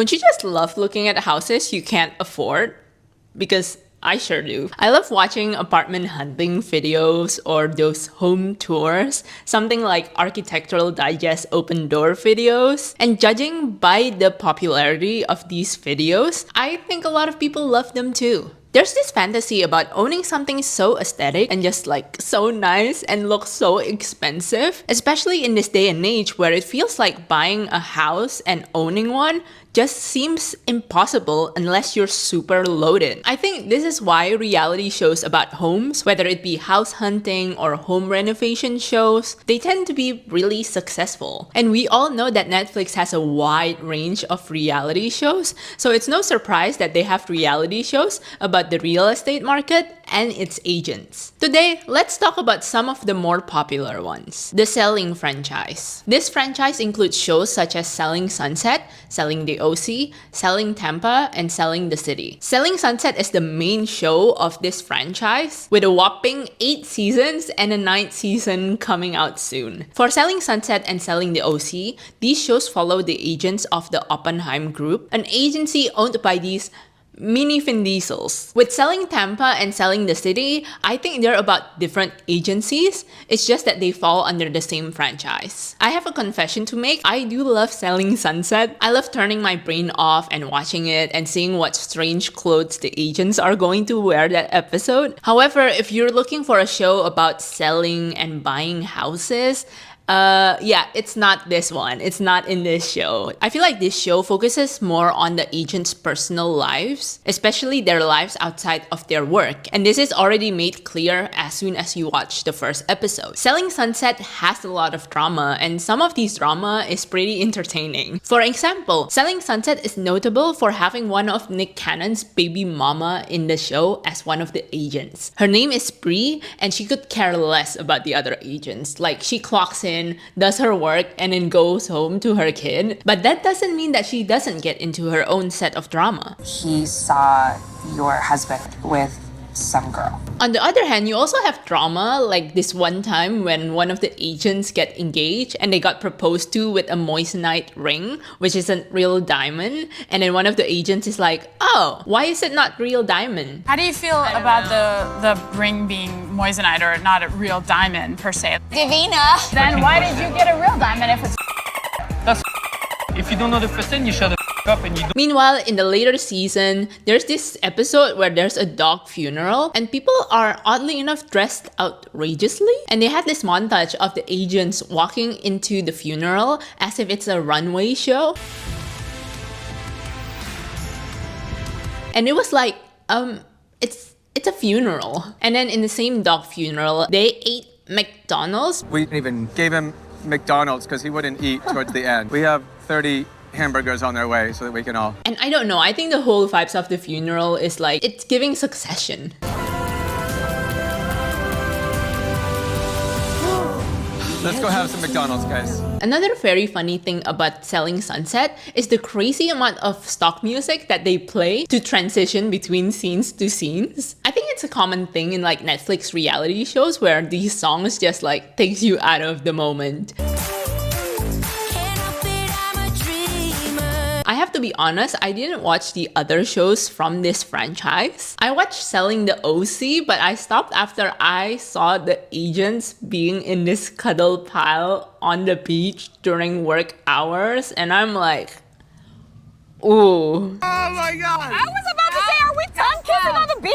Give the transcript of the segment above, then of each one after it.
Don't you just love looking at houses you can't afford? Because I sure do. I love watching apartment hunting videos or those home tours, something like Architectural Digest open door videos. And judging by the popularity of these videos, I think a lot of people love them too. There's this fantasy about owning something so aesthetic and just like so nice and looks so expensive, especially in this day and age where it feels like buying a house and owning one just seems impossible unless you're super loaded. I think this is why reality shows about homes, whether it be house hunting or home renovation shows, they tend to be really successful. And we all know that Netflix has a wide range of reality shows, so it's no surprise that they have reality shows about the real estate market and its agents. Today, let's talk about some of the more popular ones. The Selling franchise. This franchise includes shows such as Selling Sunset, Selling the OC, Selling Tampa, and Selling the City. Selling Sunset is the main show of this franchise, with a whopping 8 seasons and a 9th season coming out soon. For Selling Sunset and Selling the OC, these shows follow the agents of the Oppenheim Group, an agency owned by these mini Vin Diesels. With Selling Tampa and Selling the City, I think they're about different agencies. It's just that they fall under the same franchise. I have a confession to make. I do love Selling Sunset. I love turning my brain off and watching it and seeing what strange clothes the agents are going to wear that episode. However, if you're looking for a show about selling and buying houses, yeah, it's not this one. It's not in this show. I feel like this show focuses more on the agents' personal lives, especially their lives outside of their work. And this is already made clear as soon as you watch the first episode. Selling Sunset has a lot of drama, and some of these drama is pretty entertaining. For example, Selling Sunset is notable for having one of Nick Cannon's baby mama in the show as one of the agents. Her name is Bree, and she could care less about the other agents. Like, she clocks in, does her work, and then goes home to her kid. But that doesn't mean that she doesn't get into her own set of drama. He saw your husband with some girl. On the other hand, you also have drama, like this one time when one of the agents get engaged and they got proposed to with a moissanite ring, which isn't real diamond. And then one of the agents is like, oh, why is it not real diamond? How do you feel about the ring being moissanite or not a real diamond per se? Divina. Then why did you get a real diamond if it's That's if you don't know the person, you shut the up and you do. Meanwhile, in the later season, there's this episode where there's a dog funeral and people are oddly enough dressed outrageously. And they had this montage of the agents walking into the funeral as if it's a runway show. And it was like, it's a funeral. And then in the same dog funeral, they ate McDonald's. We even gave him McDonald's because he wouldn't eat towards the end. We have 30 hamburgers on their way so that we can all... And I don't know, I think the whole vibes of the funeral is like, it's giving Succession. Let's go have some McDonald's, guys. Another very funny thing about Selling Sunset is the crazy amount of stock music that they play to transition between scenes to scenes. I think it's a common thing in like Netflix reality shows where these songs just like takes you out of the moment. I have to be honest, I didn't watch the other shows from this franchise. I watched Selling the OC, but I stopped after I saw the agents being in this cuddle pile on the beach during work hours, and I'm like, ooh. Oh my god! I was about to say, are we done kissing on the beach?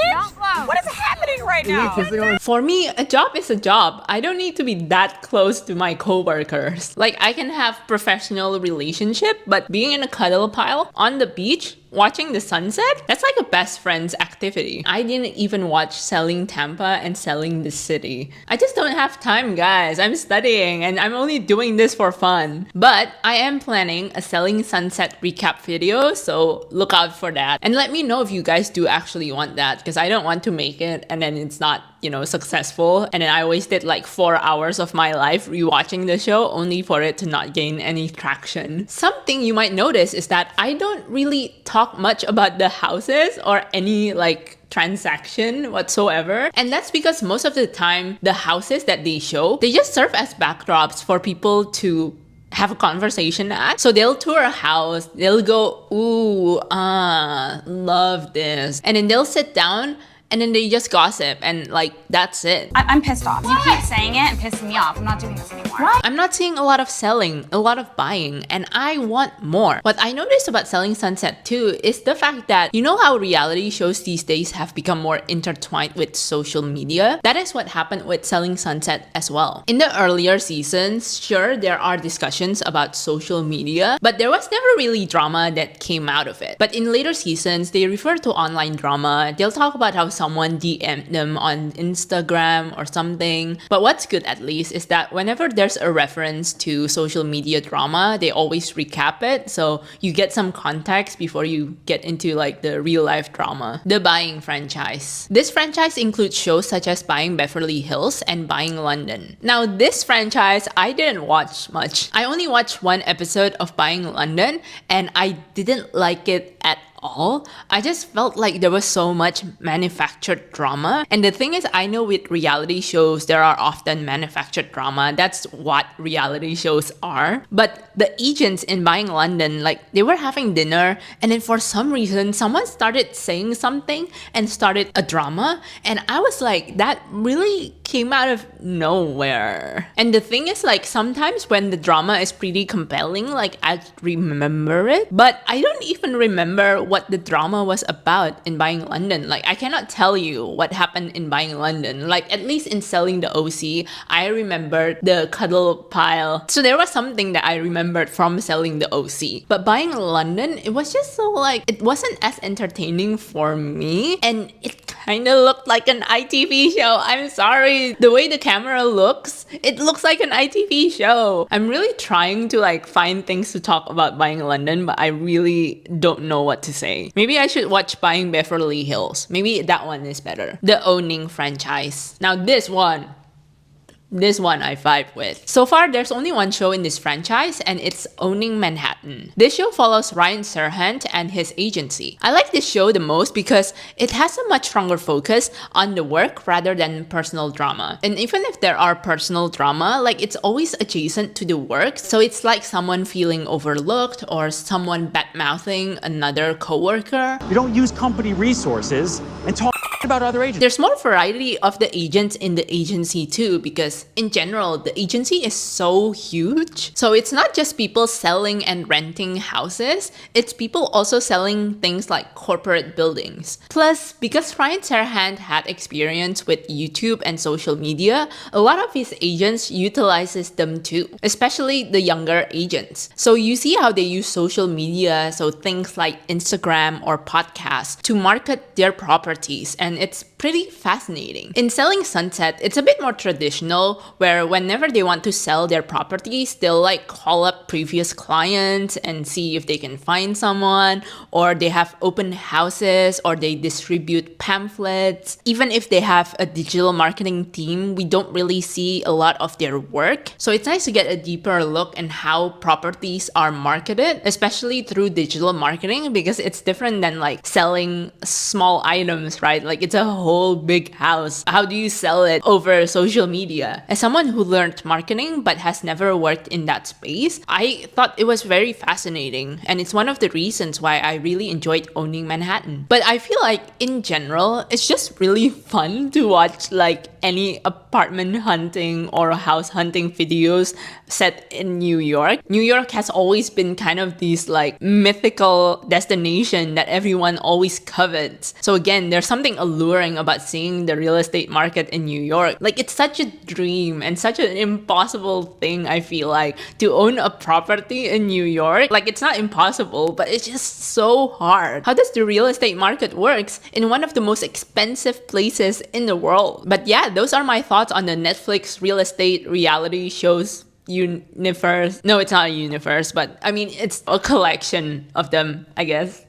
What is happening right now? For me, a job is a job. I don't need to be that close to my coworkers. Like, I can have professional relationship, but being in a cuddle pile on the beach, watching the sunset, that's like a best friend's activity. I didn't even watch Selling Tampa and Selling the City. I just don't have time, guys. I'm studying and I'm only doing this for fun. But I am planning a Selling Sunset recap video, so look out for that. And let me know if you guys do actually want that, because I don't want to make it and then it's not, you know, successful. And then I wasted like 4 hours of my life rewatching the show only for it to not gain any traction. Something you might notice is that I don't really talk much about the houses or any like transaction whatsoever. And that's because most of the time, the houses that they show, they just serve as backdrops for people to have a conversation at. So they'll tour a house, they'll go, ooh, love this. And then they'll sit down and then they just gossip and like, that's it. I'm pissed off. You keep saying it and pissing me off. I'm not doing this anymore. I'm not seeing a lot of selling, a lot of buying, and I want more. What I noticed about Selling Sunset too is the fact that, you know how reality shows these days have become more intertwined with social media? That is what happened with Selling Sunset as well. In the earlier seasons, sure, there are discussions about social media, but there was never really drama that came out of it. But in later seasons, they refer to online drama. They'll talk about how someone DM'd them on Instagram or something. But what's good at least is that whenever there's a reference to social media drama, they always recap it, so you get some context before you get into like the real life drama. The Buying franchise. This franchise includes shows such as Buying Beverly Hills and Buying London. Now this franchise, I didn't watch much. I only watched one episode of Buying London and I didn't like it at all. I just felt like there was so much manufactured drama. And the thing is, I know with reality shows, there are often manufactured drama. That's what reality shows are. But the agents in Buying London, like they were having dinner and then for some reason, someone started saying something and started a drama. And I was like, that really came out of nowhere. And the thing is, like sometimes when the drama is pretty compelling, like I remember it, but I don't even remember what the drama was about in Buying London. Like I cannot tell you what happened in Buying London. Like at least in Selling the OC, I remember the cuddle pile. So there was something that I remembered from Selling the OC. But Buying London, it was just so like, it wasn't as entertaining for me. And it kind of looked like an ITV show. I'm sorry. The way the camera looks, it looks like an ITV show. I'm really trying to like find things to talk about Buying London, but I really don't know what to say. Maybe I should watch Buying Beverly Hills. Maybe that one is better. The Owning franchise. Now this one I vibe with. So far, there's only one show in this franchise and it's Owning Manhattan. This show follows Ryan Serhant and his agency. I like this show the most because it has a much stronger focus on the work rather than personal drama. And even if there are personal drama, like it's always adjacent to the work. So it's like someone feeling overlooked or someone bad-mouthing another coworker. You don't use company resources and talk about other agents. There's more variety of the agents in the agency too, because in general, the agency is so huge. So it's not just people selling and renting houses, it's people also selling things like corporate buildings. Plus, because Ryan Serhant had experience with YouTube and social media, a lot of his agents utilizes them too, especially the younger agents. So you see how they use social media, so things like Instagram or podcasts, to market their properties, and it's pretty fascinating. In Selling Sunset, it's a bit more traditional, where whenever they want to sell their properties, they'll like call up previous clients and see if they can find someone, or they have open houses, or they distribute pamphlets. Even if they have a digital marketing team, we don't really see a lot of their work. So it's nice to get a deeper look at how properties are marketed, especially through digital marketing, because it's different than like selling small items, right? Like it's a whole big house. How do you sell it over social media? As someone who learned marketing but has never worked in that space, I thought it was very fascinating, and it's one of the reasons why I really enjoyed Owning Manhattan. But I feel like in general, it's just really fun to watch like any apartment hunting or house hunting videos set in New York. New York has always been kind of this like mythical destination that everyone always covets. So again, there's something alluring about seeing the real estate market in New York. Like it's such a dream and such an impossible thing, I feel like, to own a property in New York. Like it's not impossible, but it's just so hard. How does the real estate market works in one of the most expensive places in the world? But yeah, those are my thoughts on the Netflix real estate reality shows universe. No, it's not a universe, but I mean, it's a collection of them, I guess.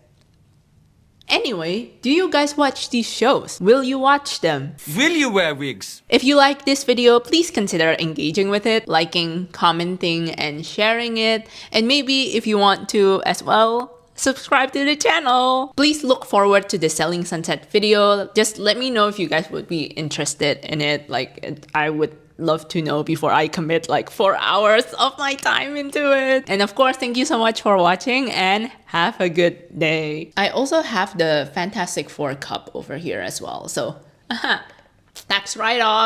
Anyway, do you guys watch these shows? Will you watch them? Will you wear wigs? If you like this video, please consider engaging with it, liking, commenting, and sharing it. And maybe if you want to as well, subscribe to the channel. Please look forward to the Selling Sunset video. Just let me know if you guys would be interested in it. Like, I would love to know before I commit like 4 hours of my time into it. And of course, thank you so much for watching and have a good day. I also have the Fantastic Four cup over here as well. So, tax write-off.